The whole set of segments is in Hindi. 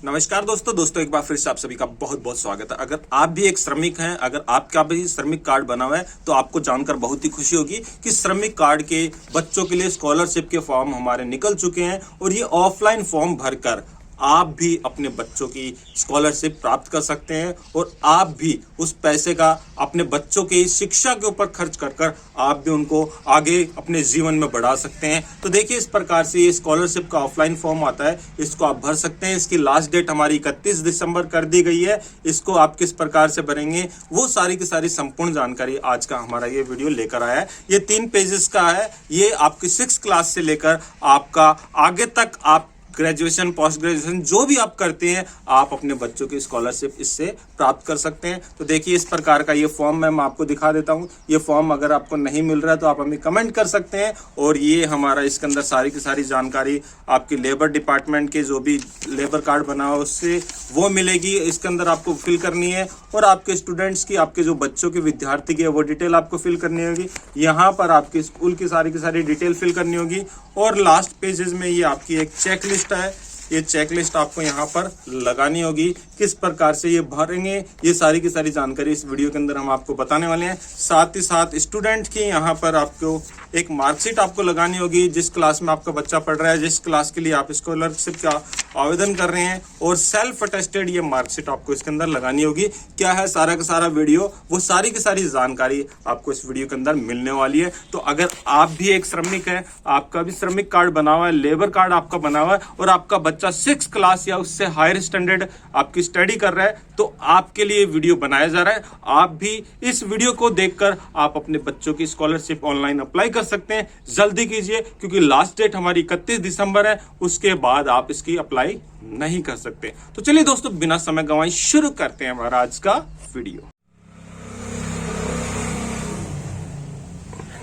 नमस्कार दोस्तों एक बार फिर से आप सभी का बहुत बहुत स्वागत है। अगर आप भी एक श्रमिक हैं, अगर आपका भी श्रमिक कार्ड बना हुआ है तो आपको जानकर बहुत ही खुशी होगी कि श्रमिक कार्ड के बच्चों के लिए स्कॉलरशिप के फॉर्म हमारे निकल चुके हैं और ये ऑफलाइन फॉर्म भरकर आप भी अपने बच्चों की स्कॉलरशिप प्राप्त कर सकते हैं और आप भी उस पैसे का अपने बच्चों की शिक्षा के ऊपर खर्च कर आप भी उनको आगे अपने जीवन में बढ़ा सकते हैं। तो देखिए, इस प्रकार से ये स्कॉलरशिप का ऑफलाइन फॉर्म आता है, इसको आप भर सकते हैं। इसकी लास्ट डेट हमारी 31 दिसंबर कर दी गई है। इसको आप किस प्रकार से भरेंगे वो सारी की सारी संपूर्ण जानकारी आज का हमारा ये वीडियो लेकर आया है। ये 3 पेजेस का है। ये आपकी 6th क्लास से लेकर आपका आगे तक आप ग्रेजुएशन, पोस्ट ग्रेजुएशन जो भी आप करते हैं, आप अपने बच्चों की स्कॉलरशिप इससे प्राप्त कर सकते हैं। तो देखिए, इस प्रकार का ये फॉर्म मैं आपको दिखा देता हूं। ये फॉर्म अगर आपको नहीं मिल रहा है तो आप हमें कमेंट कर सकते हैं और ये हमारा इसके अंदर सारी की सारी जानकारी आपकी लेबर डिपार्टमेंट के जो भी लेबर कार्ड बना हो उससे वो मिलेगी। इसके अंदर आपको फिल करनी है और आपके स्टूडेंट्स की, आपके जो बच्चों के विद्यार्थी की है वो डिटेल आपको फिल करनी होगी। यहाँ पर आपके स्कूल की सारी डिटेल फिल करनी होगी और लास्ट पेजेस में ये आपकी एक चेक लिस्ट है। ये चेक लिस्ट आपको यहाँ पर लगानी होगी। किस प्रकार से ये भरेंगे ये सारी की सारी जानकारी इस वीडियो के अंदर हम आपको बताने वाले हैं। साथ ही साथ स्टूडेंट की यहाँ पर आपको एक मार्कशीट आपको लगानी होगी। जिस क्लास में आपका बच्चा पढ़ रहा है, जिस क्लास के लिए आप स्कॉलरशिप का आवेदन कर रहे हैं, और सेल्फ अटेस्टेड ये मार्कशीट आपको इसके अंदर लगानी होगी। क्या है सारा का सारा वीडियो, वो सारी की सारी जानकारी आपको इस वीडियो के अंदर मिलने वाली है। तो अगर आप भी एक श्रमिक है, आपका भी श्रमिक कार्ड बना हुआ है, लेबर कार्ड आपका बना हुआ है और आपका बच्चा 6th क्लास या उससे हायर स्टैंडर्ड आपकी स्टडी कर रहा है, तो आपके लिए वीडियो बनाया जा रहा है। आप भी इस वीडियो को देखकर आप अपने बच्चों की स्कॉलरशिप ऑनलाइन अप्लाई कर सकते हैं। जल्दी कीजिए क्योंकि लास्ट डेट हमारी 31 दिसंबर है, उसके बाद आप इसकी अप्लाई नहीं कर सकते। तो चलिए दोस्तों, बिना समय गंवाए शुरू करते हैं हमारा आज का वीडियो।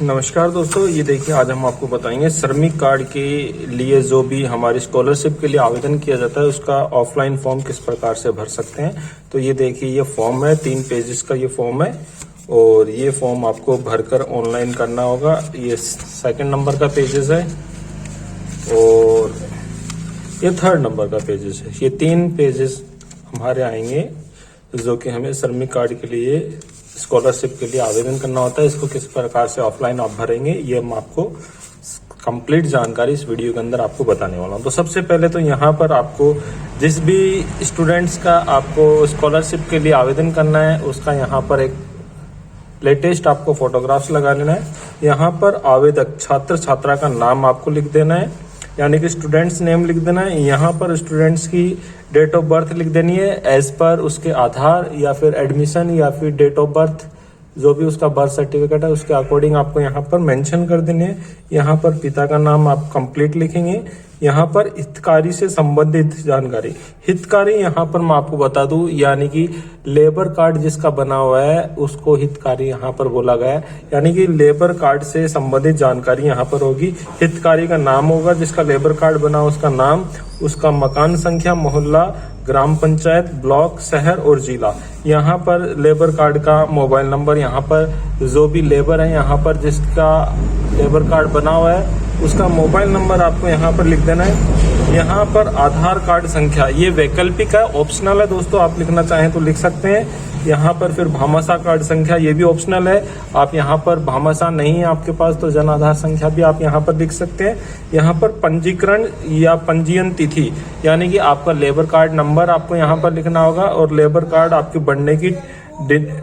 नमस्कार दोस्तों, ये देखिए आज हम आपको बताएंगे श्रमिक कार्ड के लिए जो भी हमारी स्कॉलरशिप के लिए आवेदन किया जाता है उसका ऑफलाइन फॉर्म किस प्रकार से भर सकते हैं। तो ये देखिए, ये फॉर्म है, 3 पेजेस का ये फॉर्म है और ये फॉर्म आपको भरकर ऑनलाइन करना होगा। ये 2nd नंबर का पेजेस है और ये 3rd नंबर का पेजेस है। ये 3 पेजेस हमारे आएंगे जो कि हमें श्रमिक कार्ड के लिए स्कॉलरशिप के लिए आवेदन करना होता है। इसको किस प्रकार से ऑफलाइन आप भरेंगे ये हम आपको कंप्लीट जानकारी इस वीडियो के अंदर आपको बताने वाला हूँ। तो सबसे पहले तो यहाँ पर आपको जिस भी स्टूडेंट्स का आपको स्कॉलरशिप के लिए आवेदन करना है उसका यहाँ पर एक लेटेस्ट आपको फोटोग्राफ्स लगा लेना है। यहाँ पर आवेदक छात्र छात्रा का नाम आपको लिख देना है, यानी कि स्टूडेंट्स नेम लिख देना है। यहाँ पर स्टूडेंट्स की डेट ऑफ बर्थ लिख देनी है एज पर उसके आधार या फिर एडमिशन या फिर डेट ऑफ बर्थ जो भी उसका बर्थ सर्टिफिकेट है उसके अकॉर्डिंग आपको यहाँ पर मेंशन कर देनी है। यहाँ पर पिता का नाम आप कंप्लीट लिखेंगे। यहाँ पर हितकारी से संबंधित जानकारी, हितकारी यहाँ पर मैं आपको बता दूं, यानी कि लेबर कार्ड जिसका बना हुआ है उसको हितकारी यहाँ पर बोला गया है, यानी कि लेबर कार्ड से संबंधित जानकारी यहाँ पर होगी। हितकारी का नाम होगा, जिसका लेबर कार्ड बना हो उसका नाम, उसका मकान संख्या, मोहल्ला, ग्राम पंचायत, ब्लॉक, शहर और जिला। यहाँ पर लेबर कार्ड का मोबाइल नंबर, यहाँ पर जो भी लेबर है यहाँ पर जिसका लेबर कार्ड बना हुआ है उसका मोबाइल नंबर आपको यहाँ पर लिख देना है। यहाँ पर आधार कार्ड संख्या, ये वैकल्पिक है, ऑप्शनल है दोस्तों, आप लिखना चाहें तो लिख सकते हैं। यहाँ पर फिर भामाशाह कार्ड संख्या, ये भी ऑप्शनल है, आप यहाँ पर भामाशाह नहीं है आपके पास तो जन आधार संख्या भी आप यहाँ पर लिख सकते हैं। यहाँ पर पंजीकरण या पंजीयन तिथि, यानी कि आपका लेबर कार्ड नंबर आपको यहाँ पर लिखना होगा और लेबर कार्ड आपके बनने की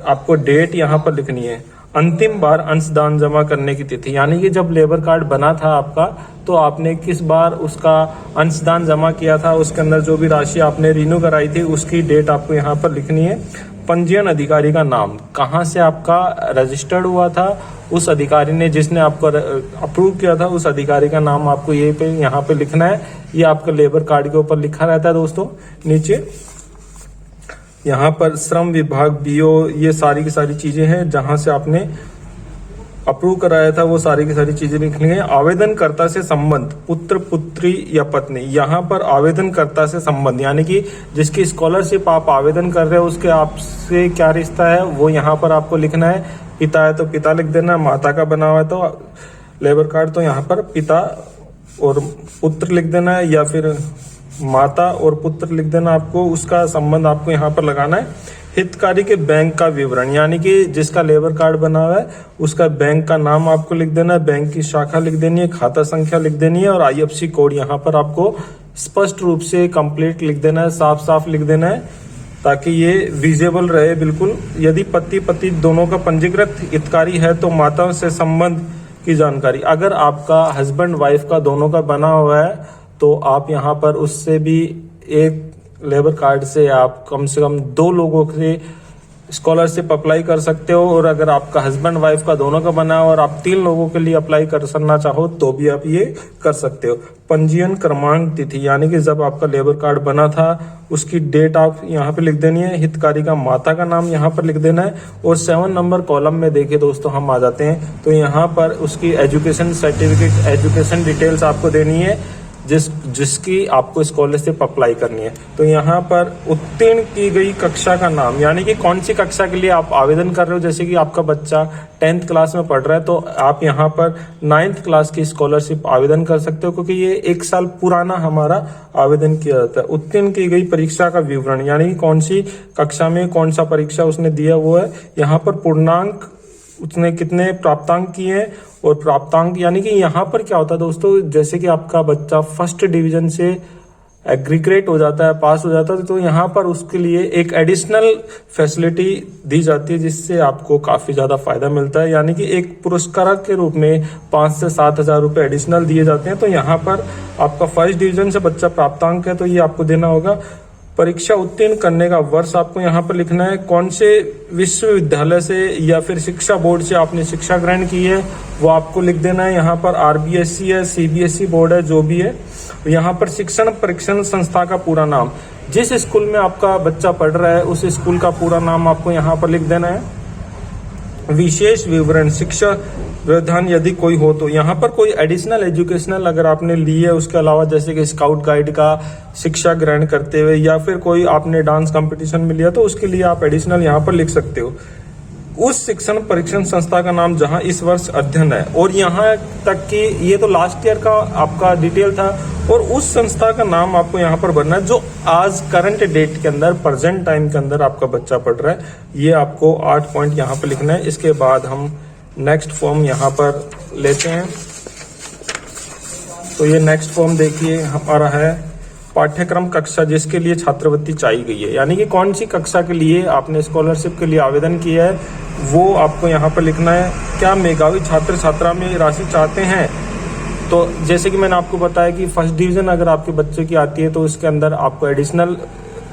आपको डेट यहाँ पर लिखनी है। अंतिम बार अंशदान जमा करने की तिथि, यानी कि जब लेबर कार्ड बना था आपका तो आपने किस बार उसका अंशदान जमा किया था, उसके अंदर जो भी राशि आपने रिन्यू कराई थी उसकी डेट आपको यहाँ पर लिखनी है। पंजीयन अधिकारी का नाम, कहाँ से आपका रजिस्टर्ड हुआ था, उस अधिकारी ने जिसने आपको अप्रूव किया था उस अधिकारी का नाम आपको ये पे यहाँ पे लिखना है। ये आपका लेबर कार्ड के ऊपर लिखा रहता है दोस्तों। नीचे यहाँ पर श्रम विभाग, बीओ, ये सारी की सारी चीजें हैं जहां से आपने अप्रूव कराया था वो सारी की सारी चीजें लिखनी है। आवेदनकर्ता से संबंध, पुत्र, पुत्री या पत्नी, यहाँ पर आवेदनकर्ता से संबंध यानी कि जिसकी स्कॉलरशिप आप आवेदन कर रहे हो उसके आपसे क्या रिश्ता है वो यहाँ पर आपको लिखना है। पिता है तो पिता लिख देना, माता का बना हुआ है तो लेबर कार्ड तो यहाँ पर पिता और पुत्र लिख देना है, या फिर माता और पुत्र लिख देना आपको, उसका संबंध आपको यहाँ पर लगाना है। हितकारी के बैंक का विवरण, यानी कि जिसका लेबर कार्ड बना हुआ है उसका बैंक का नाम आपको लिख देना है, बैंक की शाखा लिख देनी है, खाता संख्या लिख देनी है और IFSC कोड यहाँ पर आपको स्पष्ट रूप से कंप्लीट लिख देना है, साफ साफ लिख देना है, ताकि ये विजिबल रहे बिल्कुल। यदि पति दोनों का पंजीकृत हितकारी है तो माता से संबंध की जानकारी, अगर आपका हस्बैंड वाइफ का दोनों का बना हुआ है तो आप यहाँ पर उससे भी एक लेबर कार्ड से आप कम से कम 2 लोगों से स्कॉलरशिप अप्लाई कर सकते हो, और अगर आपका हस्बैंड वाइफ का दोनों का बना हो और आप 3 लोगों के लिए अप्लाई करना चाहो तो भी आप ये कर सकते हो। पंजीयन क्रमांक तिथि, यानी कि जब आपका लेबर कार्ड बना था उसकी डेट आप यहाँ पे लिख देनी है। हितकारी का माता का नाम यहाँ पर लिख देना है। और 7 नंबर कॉलम में देखिए दोस्तों हम आ जाते हैं तो यहाँ पर उसकी एजुकेशन सर्टिफिकेट, एजुकेशन डिटेल्स आपको देनी है जिसकी आपको स्कॉलरशिप अप्लाई करनी है। तो यहाँ पर उत्तीर्ण की गई कक्षा का नाम, यानी कि कौन सी कक्षा के लिए आप आवेदन कर रहे हो। जैसे कि आपका बच्चा 10th क्लास में पढ़ रहा है तो आप यहाँ पर 9th क्लास की स्कॉलरशिप आवेदन कर सकते हो, क्योंकि ये 1 साल पुराना हमारा आवेदन किया जाता है। उत्तीर्ण की गई परीक्षा का विवरण, यानी कि कौन सी कक्षा में कौन सा परीक्षा उसने दिया वो है। यहाँ पर पूर्णांक उसने कितने प्राप्तांक किए हैं, और प्राप्तांक यानी कि यहाँ पर क्या होता है दोस्तों, जैसे कि आपका बच्चा फर्स्ट डिवीजन से एग्रीग्रेट हो जाता है, पास हो जाता है, तो यहाँ पर उसके लिए एक एडिशनल फैसिलिटी दी जाती है जिससे आपको काफी ज्यादा फायदा मिलता है। यानी कि एक पुरस्कार के रूप में 5 से 7 हजार रुपए एडिशनल दिए जाते हैं। तो यहाँ पर आपका फर्स्ट डिवीजन से बच्चा प्राप्तांक है तो ये आपको देना होगा। परीक्षा उत्तीर्ण करने का वर्ष आपको यहाँ पर लिखना है, कौन से विश्वविद्यालय से या फिर शिक्षा बोर्ड से आपने शिक्षा ग्रहण की है वो आपको लिख देना है। यहाँ पर RBSE है, CBSE बोर्ड है, जो भी है। यहाँ पर शिक्षण परीक्षण संस्था का पूरा नाम, जिस स्कूल में आपका बच्चा पढ़ रहा है उस स्कूल का पूरा नाम आपको यहाँ पर लिख देना है। विशेष विवरण, शिक्षा व्यवधान यदि कोई हो तो, यहाँ पर कोई एडिशनल एजुकेशनल अगर आपने ली है उसके अलावा, जैसे कि स्काउट गाइड का शिक्षा ग्रहण करते हुए या फिर कोई आपने डांस कंपटीशन में लिया तो उसके लिए आप एडिशनल यहाँ पर लिख सकते हो। उस शिक्षण परीक्षण संस्था का नाम जहां इस वर्ष अध्ययन है, और यहाँ तक कि ये तो लास्ट ईयर का आपका डिटेल था, और उस संस्था का नाम आपको यहाँ पर भरना है जो आज करंट डेट के अंदर, प्रेजेंट टाइम के अंदर आपका बच्चा पढ़ रहा है। ये आपको 8 पॉइंट यहाँ पर लिखना है। इसके बाद हम नेक्स्ट फॉर्म यहाँ पर लेते हैं। तो ये नेक्स्ट फॉर्म देखिए हमारा है पाठ्यक्रम कक्षा जिसके लिए छात्रवृत्ति चाहिए गई है, यानी कि कौन सी कक्षा के लिए आपने स्कॉलरशिप के लिए आवेदन किया है वो आपको यहाँ पर लिखना है। क्या मेधावी छात्र छात्रा में राशि चाहते हैं, तो जैसे कि मैंने आपको बताया कि फर्स्ट डिवीजन अगर आपके बच्चे की आती है तो उसके अंदर आपको एडिशनल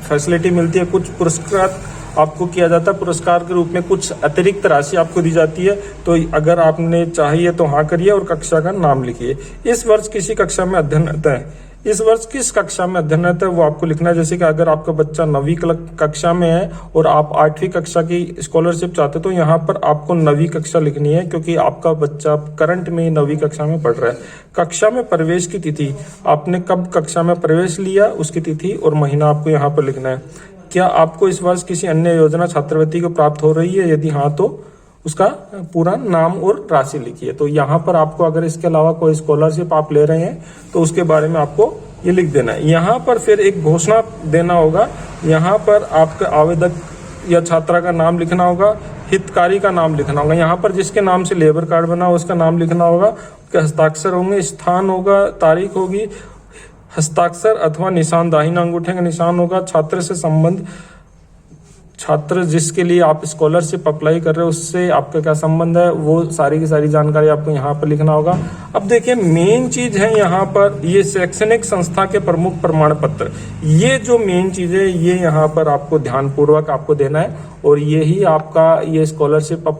फैसिलिटी मिलती है, कुछ पुरस्कार आपको किया जाता है, पुरस्कार के रूप में कुछ अतिरिक्त राशि आपको दी जाती है। तो अगर आपने चाहिए तो हाँ करिए और कक्षा का नाम लिखिए। इस वर्ष किसी कक्षा में अध्ययनरत है, इस वर्ष किस कक्षा में अध्ययनरत है वो आपको लिखना है। जैसे कि अगर आपका बच्चा 9वीं कक्षा में है और आप 8वीं कक्षा की स्कॉलरशिप चाहते हो तो यहाँ पर आपको 9वीं कक्षा लिखनी है, क्योंकि आपका बच्चा करंट में 9वीं कक्षा में पढ़ रहा है। कक्षा में प्रवेश की तिथि, आपने कब कक्षा में प्रवेश लिया उसकी तिथि और महीना आपको यहाँ पर लिखना है। क्या आपको इस वर्ष किसी अन्य योजना छात्रवृत्ति को प्राप्त हो रही है, यदि हाँ तो उसका पूरा नाम और राशि लिखिए। तो यहाँ पर आपको अगर इसके अलावा कोई स्कॉलरशिप आप ले रहे हैं तो उसके बारे में आपको ये लिख देना है। यहाँ पर फिर एक घोषणा देना होगा, यहाँ पर आपका आवेदक या छात्रा का नाम लिखना होगा, हितकारी का नाम लिखना होगा, यहाँ पर जिसके नाम से लेबर कार्ड बना उसका नाम लिखना होगा, उसके हस्ताक्षर होंगे, स्थान होगा, तारीख होगी, हस्ताक्षर अथवा निशान, दाहिना अंगूठे का निशान होगा, छात्र से संबंध, छात्र जिसके लिए आप स्कॉलरशिप अप्लाई कर रहे हो उससे आपका क्या संबंध है, वो सारी की सारी जानकारी आपको यहाँ पर लिखना होगा। अब देखिए मेन चीज है यहाँ पर ये शैक्षणिक संस्था के प्रमुख प्रमाण पत्र, ये जो मेन चीज है ये यहाँ पर आपको ध्यानपूर्वक आपको देना है, और यही आपका ये स्कॉलरशिप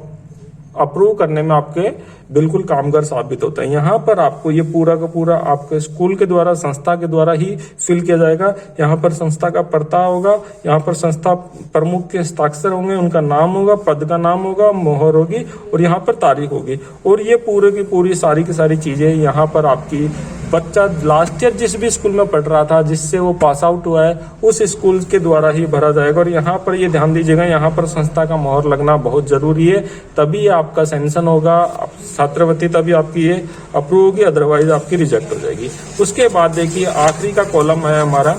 अप्रूव करने में आपके बिल्कुल कामगार साबित होता है। यहाँ पर आपको ये पूरा का पूरा आपके स्कूल के द्वारा, संस्था के द्वारा ही फिल किया जाएगा। यहाँ पर संस्था का पता होगा, यहाँ पर संस्था प्रमुख के हस्ताक्षर होंगे, उनका नाम होगा, पद का नाम होगा, मोहर होगी और यहाँ पर तारीख होगी, और ये पूरे की पूरी सारी की सारी चीजें यहाँ पर आपकी बच्चा लास्ट ईयर जिस भी स्कूल में पढ़ रहा था, जिससे वो पास आउट हुआ है, उस स्कूल के द्वारा ही भरा जाएगा। और यहाँ पर ये ध्यान दीजिएगा, यहाँ पर संस्था का मोहर लगना बहुत जरूरी है, तभी आपका सैंक्शन होगा, छात्रवृत्ति तभी आपकी ये अप्रूव होगी, अदरवाइज आपकी रिजेक्ट हो जाएगी। उसके बाद देखिए आखिरी का कॉलम है हमारा,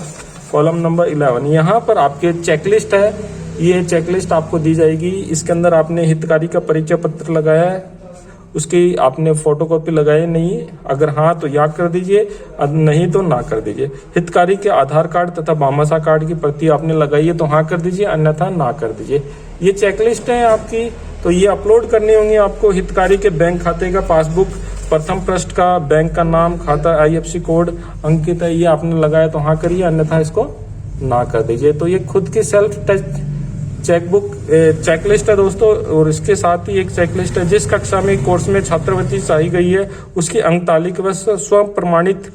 कॉलम नंबर 11। यहाँ पर आपके चेकलिस्ट है, ये चेकलिस्ट आपको दी जाएगी। इसके अंदर आपने हितकारी का परिचय पत्र लगाया है, उसकी आपने फोटोकॉपी लगाई नहीं, अगर हाँ तो या कर दीजिए, नहीं तो ना कर दीजिए। हितकारी के आधार कार्ड तथा भामाशाह कार्ड की प्रति आपने लगाई है तो हाँ कर दीजिए, अन्यथा ना कर दीजिए। ये चेकलिस्ट है आपकी, तो ये अपलोड करनी होंगी आपको। हितकारी के बैंक खाते का पासबुक, प्रथम पृष्ठ का बैंक का नाम, खाता, IFSC कोड अंकित है, ये आपने लगाया तो हाँ करिए, अन्यथा इसको ना कर दीजिए। तो ये खुद की सेल्फ टेस्ट चेकलिस्ट है दोस्तों। और इसके साथ ही एक चेकलिस्ट है, जिस कक्षा में कोर्स में छात्रवृत्ति चाहिए गई है उसकी अंक तालिका व स्व प्रमाणित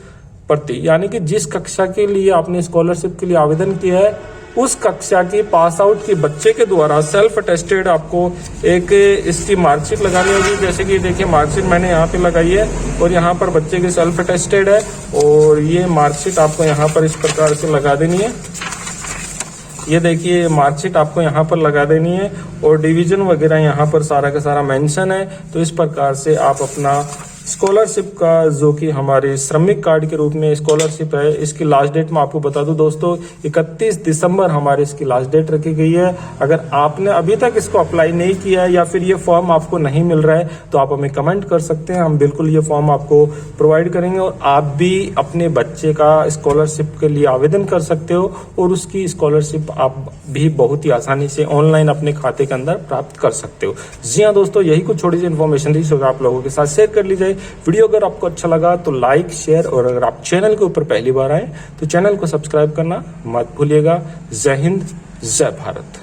प्रति, यानी कि जिस कक्षा के लिए आपने स्कॉलरशिप के लिए आवेदन किया है उस कक्षा की पास आउट के बच्चे के द्वारा सेल्फ अटेस्टेड आपको एक इसकी मार्कशीट लगानी होगी। जैसे कि देखिए मार्कशीट मैंने यहाँ पे लगाई है और यहाँ पर बच्चे की सेल्फ अटेस्टेड है, और ये मार्कशीट आपको यहाँ पर इस प्रकार से लगा देनी है। ये देखिए मार्कशीट आपको यहाँ पर लगा देनी है, और डिवीजन वगैरह यहाँ पर सारा का सारा मेंशन है। तो इस प्रकार से आप अपना स्कॉलरशिप का, जो कि हमारे श्रमिक कार्ड के रूप में स्कॉलरशिप है, इसकी लास्ट डेट मैं आपको बता दूं दोस्तों, 31 दिसंबर हमारे इसकी लास्ट डेट रखी गई है। अगर आपने अभी तक इसको अप्लाई नहीं किया है या फिर ये फॉर्म आपको नहीं मिल रहा है तो आप हमें कमेंट कर सकते हैं, हम बिल्कुल ये फॉर्म आपको प्रोवाइड करेंगे और आप भी अपने बच्चे का स्कॉलरशिप के लिए आवेदन कर सकते हो, और उसकी स्कॉलरशिप आप भी बहुत ही आसानी से ऑनलाइन अपने खाते के अंदर प्राप्त कर सकते हो। जी हाँ दोस्तों, यही कुछ छोटी सी इन्फॉर्मेशन थी, जो आप लोगों के साथ शेयर कर लीजिए। वीडियो अगर आपको अच्छा लगा तो लाइक, शेयर, और अगर आप चैनल के ऊपर पहली बार आए तो चैनल को सब्सक्राइब करना मत भूलिएगा। जय हिंद, जय भारत।